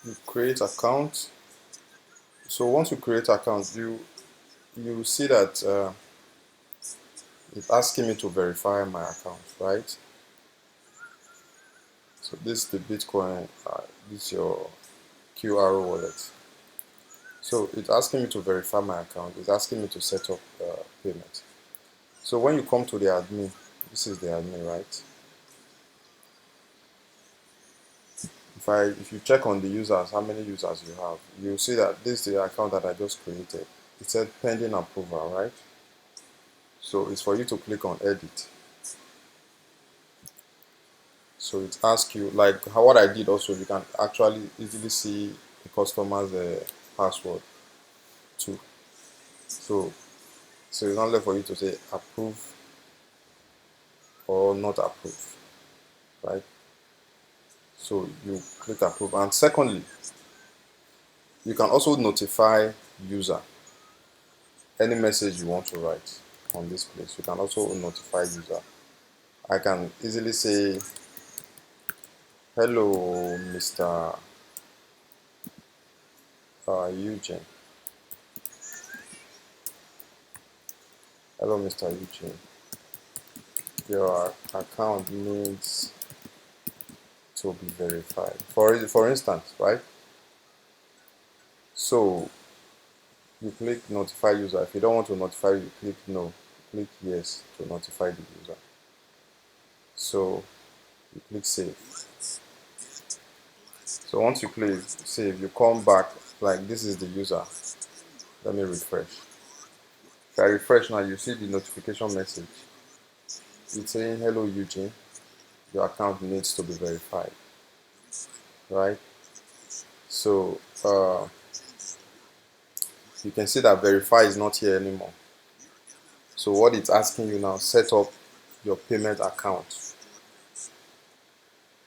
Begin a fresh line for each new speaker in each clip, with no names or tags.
You create account. So once you create account, you see that it's asking me to verify my account, right? So this is the Bitcoin. This is your QR wallet. So it's asking me to verify my account. It's asking me to set up payment. So when you come to the admin, this is the admin, right? If you check on the users, how many users you have, you see that this is the account that I just created. It said pending approval, right? So it's for you to click on edit. So it asks you like how what I did also. You can actually easily see the customer's password too. So it's not left for you to say approve or not approve, right? So you click approve. And secondly, you can also notify user any message you want to write on this place. You can also notify user. I can easily say, hello, Mr. Eugene. Hello, Mr. Eugene. Your account needs to be verified. For instance, right? So you click notify user. If you don't want to notify, you click no. Click yes to notify the user. So you click save. So once you click save, you come back like this is the user. Let me refresh. If I refresh now, you see the notification message. It's saying hello Eugene. Your account needs to be verified, right? So you can see that verify is not here anymore. So what it's asking you now, set up your payment account.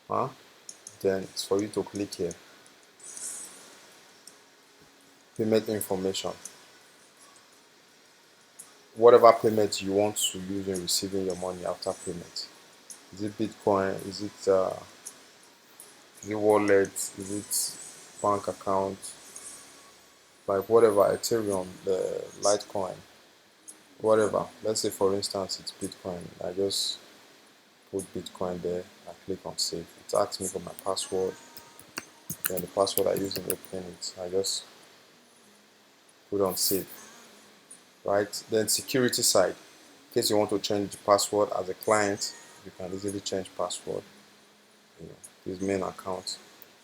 Huh? Then it's for you to click here. Payment information. Whatever payment you want to use in receiving your money after payment. Is it Bitcoin? Is it wallet? Is it bank account? Like whatever, Ethereum, the Litecoin, whatever. Let's say for instance it's Bitcoin. I just put Bitcoin there. I click on save. It asks me for my password. Then the password I use in opening it, I just put on save. Right? Then security side. In case you want to change the password as a client, you can easily change password. This main account.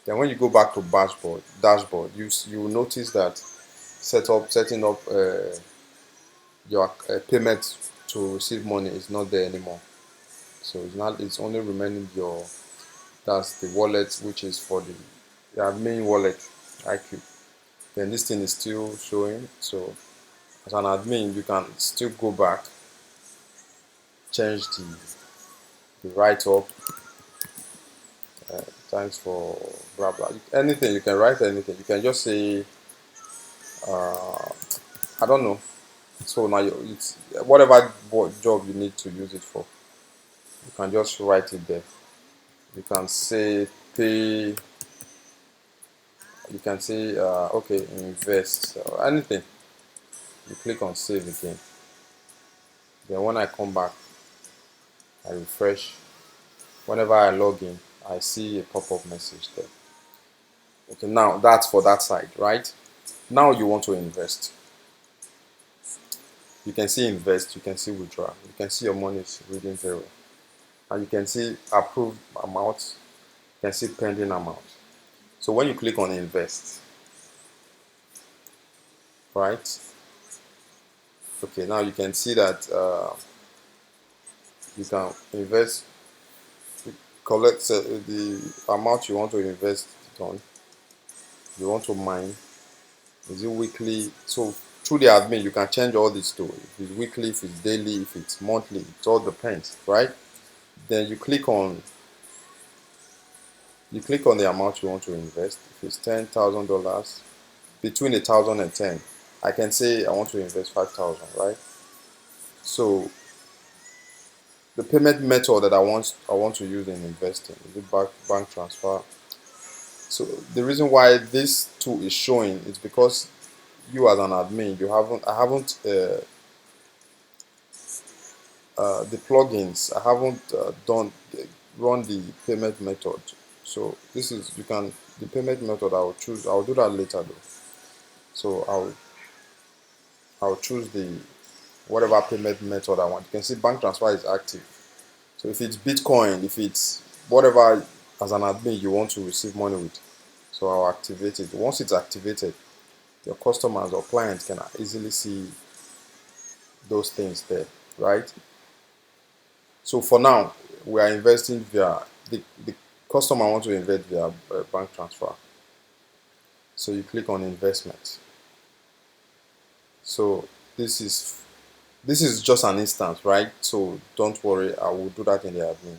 Then when you go back to dashboard, you will notice that setting up your payment to receive money is not there anymore. So it's only remaining your that's the wallet which is for the main wallet IQ. Then this thing is still showing. So as an admin, you can still go back, change the write up. Thanks for blah blah. Anything you can write anything. You can just say I don't know. So now it's whatever job you need to use it for. You can just write it there. You can say pay. You can say okay, invest or anything. You click on save again. Then when I come back, I refresh. Whenever I log in, I see a pop-up message there. Okay, now that's for that side, right? Now you want to invest. You can see invest, you can see withdraw, you can see your money is reading zero. And you can see approved amount, you can see pending amount. So when you click on invest, right? Okay, now you can see that you can invest, collect the amount you want to invest it on. You want to mine. Is it weekly? So through the admin, you can change all this to if it's weekly, if it's daily, if it's monthly. It all depends, right? Then you click on the amount you want to invest. If it's $10,000, between 1,000 and 10, I can say I want to invest 5,000, right? So the payment method that I want to use in investing is it bank transfer. So the reason why this tool is showing is because you as an admin, I haven't the plugins, I haven't run the payment method. So this is, you can, the payment method I'll do that later though. So I'll choose the whatever payment method I want. You can see bank transfer is active. So if it's Bitcoin, if it's whatever as an admin you want to receive money with, so I'll activate it. Once it's activated, your customers or clients can easily see those things there, right? So for now, we are investing via the customer wants to invest via bank transfer. So you click on investment. So this is just an instance, right? So don't worry, I will do that in the admin.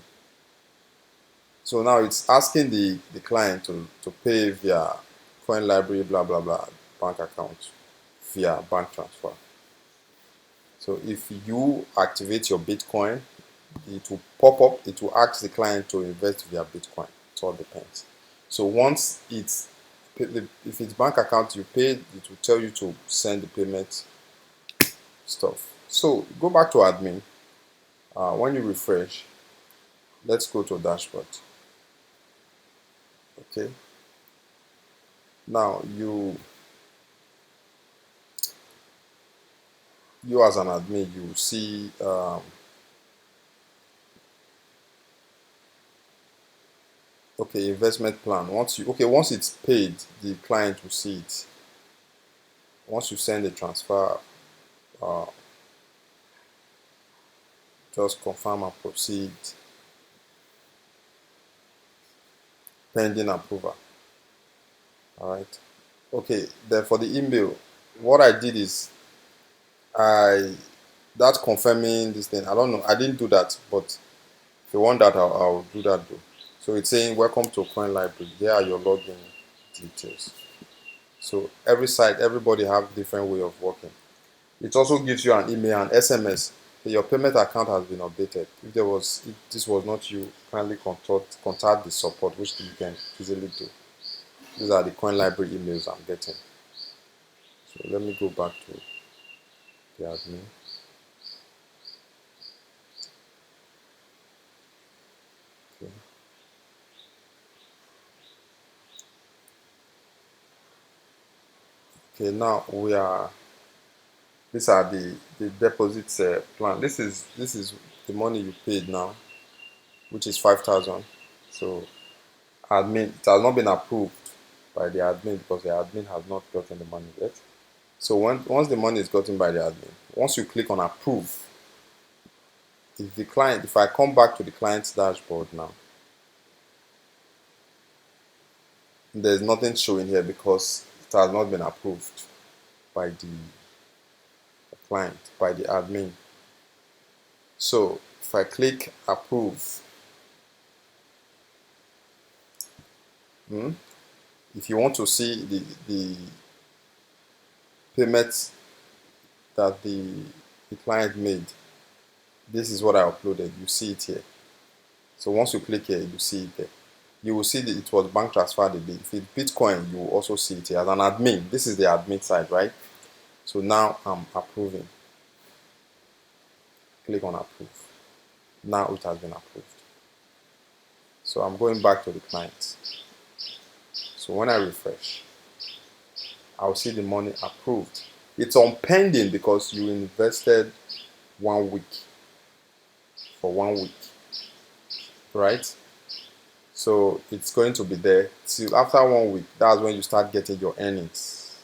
So now it's asking the client to pay via coin library, blah blah blah, bank account via bank transfer. So if you activate your Bitcoin, it will pop up, it will ask the client to invest via Bitcoin. It all depends. So once it's, if it's bank account you paid, it will tell you to send the payment stuff. So go back to admin. When you refresh, let's go to dashboard. Okay. Now you as an admin, you see okay, investment plan. Once it's paid, the client will see it. Once you send the transfer, uh, just confirm and proceed, pending approval. All right. Okay. Then for the email, what I did is that confirming this thing. I don't know. I didn't do that, but if you want that, I'll do that though. So it's saying welcome to Coin Library. Here are your login details. So every site, everybody have different way of working. It also gives you an email and SMS. Your payment account has been updated. If this was not you, kindly contact the support, which you can easily do. These are the Coin Library emails I'm getting. So let me go back to the admin. Okay. Okay, now these are the deposits plan. This is the money you paid now, which is 5,000. So admin, it has not been approved by the admin because the admin has not gotten the money yet. So once the money is gotten by the admin, once you click on approve, if I come back to the client's dashboard now, there's nothing showing here because it has not been approved by the client, by the admin. So if I click approve, if you want to see the payment that the client made, this is what I uploaded. You see it here. So once you click here, you see it there. You will see that it was bank transfer the day. If it's Bitcoin, you will also see it here as an admin. This is the admin side, right? So now I'm approving. Click on approve. Now it has been approved. So I'm going back to the client. So when I refresh, I'll see the money approved. It's on pending because you invested 1 week for 1 week, right? So it's going to be there till after 1 week. That's when you start getting your earnings,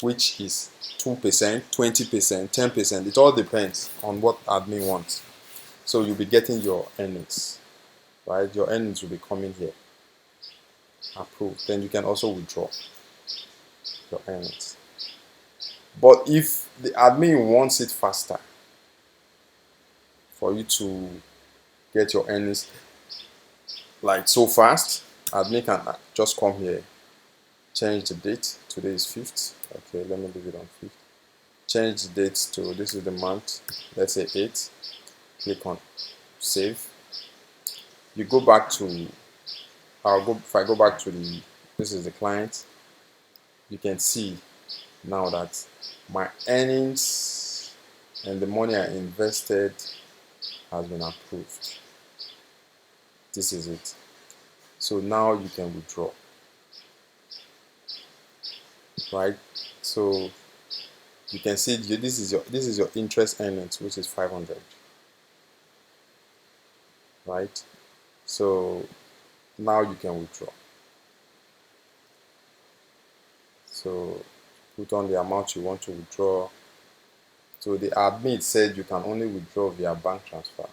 which is 2%, 20%, 10%. It all depends on what admin wants. So you'll be getting your earnings, right? Your earnings will be coming here, approved. Then you can also withdraw your earnings. But if the admin wants it faster, for you to get your earnings like so fast, admin can just come here, change the date. Today is 5th. Okay, let me leave it on 5th. Change the date to, this is the month, let's say 8. Click on save. You go back to if I go back to this is the client, you can see now that my earnings and the money I invested has been approved. This is it. So now you can withdraw, right? So you can see this is your interest earnings, which is 500, right? So now you can withdraw. So put on the amount you want to withdraw. So the admin said you can only withdraw via bank transfer.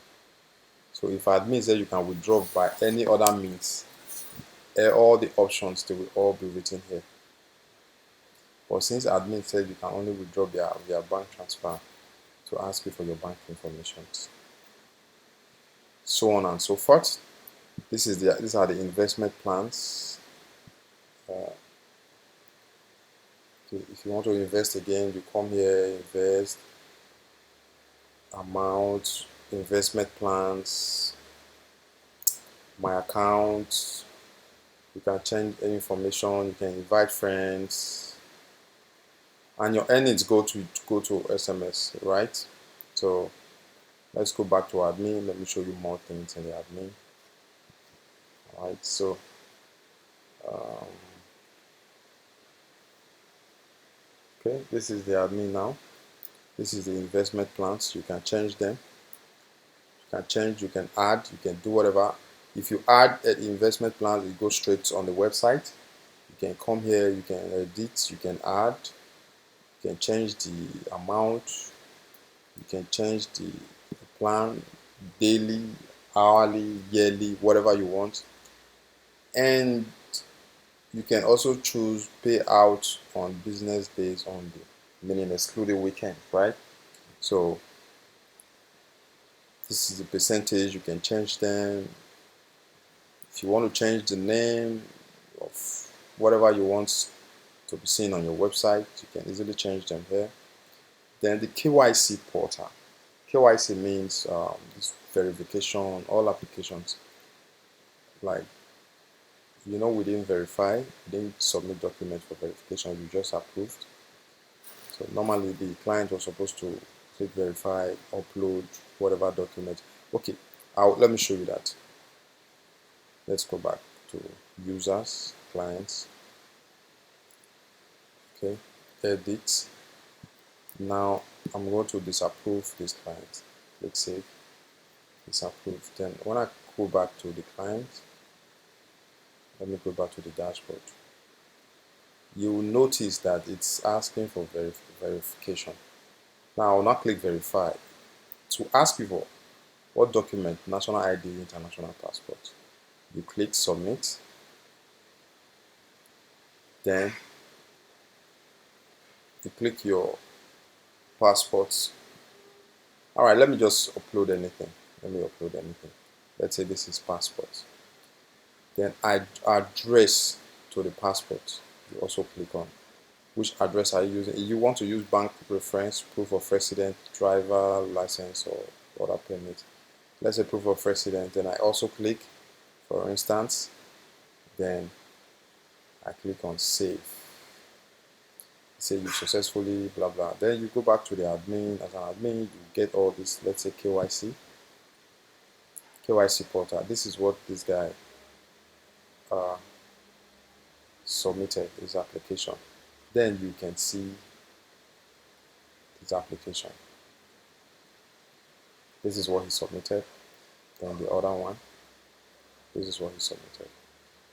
So if admin said you can withdraw by any other means, all the options, they will all be written here. But since admin said you can only withdraw via bank transfer, to ask you for your bank information, so on and so forth. These are the investment plans. If you want to invest again, you come here, invest, amount, investment plans, my account. You can change any information. You can invite friends, and your earnings go to SMS, right? So let's go back to admin. Let me show you more things in the admin. All right. So okay, this is the admin now. This is the investment plans. You can change them. You can change. You can add. You can do whatever. If you add an investment plan, it goes straight on the website. You can come here. You can edit. You can add. You can change the amount. You can change the plan, daily, hourly, yearly, whatever you want. And you can also choose payout on business days only, meaning excluding weekend, right? So this is the percentage. You can change them. If you want to change the name of whatever you want to be seen on your website, you can easily change them here. Then the KYC portal. KYC means this verification, all applications. Like, we didn't verify, we didn't submit documents for verification, you just approved. So normally the client was supposed to click verify, upload whatever document. Okay, let me show you that. Let's go back to users, clients. Okay, edit. Now I'm going to disapprove this client. Click save, disapprove. Then when I go back to the client, let me go back to the dashboard. You will notice that it's asking for verification. Now I will not click verify. To ask you for what document, national ID, international passport. You click submit. Then you click your passports. All right, let me just upload anything. Let's say this is passport. Then address to the passport. You also click on which address are you using. You want to use bank reference, proof of resident, driver license, or other permit. Let's say proof of resident. Then I also click, for instance. Then I click on save. Say you successfully blah blah. Then you go back to the admin. As an admin, you get all this. Let's say KYC portal. This is what this guy submitted, his application. Then you can see his application. This is what he submitted. Then the other one, this is what he submitted.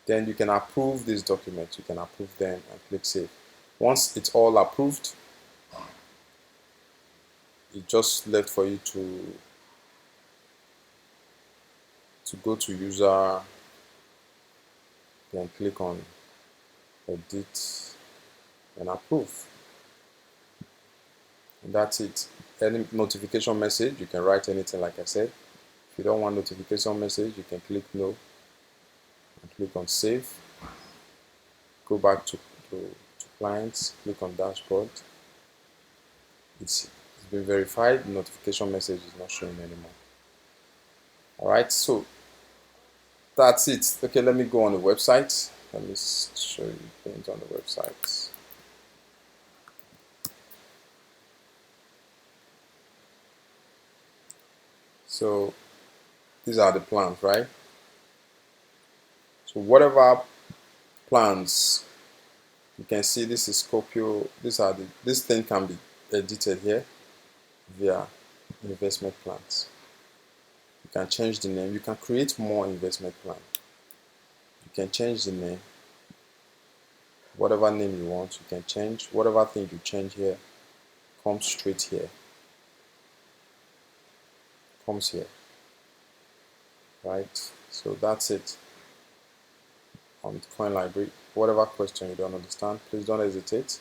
Then you can approve these documents. You can approve them and click save. Once it's all approved, it's just left for you to go to user, then click on edit and approve. And that's it. Any notification message, you can write anything like I said. If you don't want notification message, you can click no and click on save. Go back to clients, click on dashboard. It's been verified, the notification message is not showing anymore. Alright, so that's it. Okay, let me go on the website. Let me show you things on the website. So these are the plans, right? So whatever plans you can see, this is Scorpio. This thing can be edited here via investment plans. You can change the name. You can create more investment plan. You can change the name. Whatever name you want, you can change. Whatever thing you change here comes straight here. Comes here. Right? So that's it on Coin Library. Whatever question you don't understand, please don't hesitate.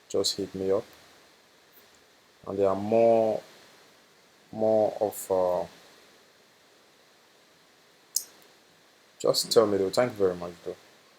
Just hit me up. And there are more of just tell me though. Thank you very much though.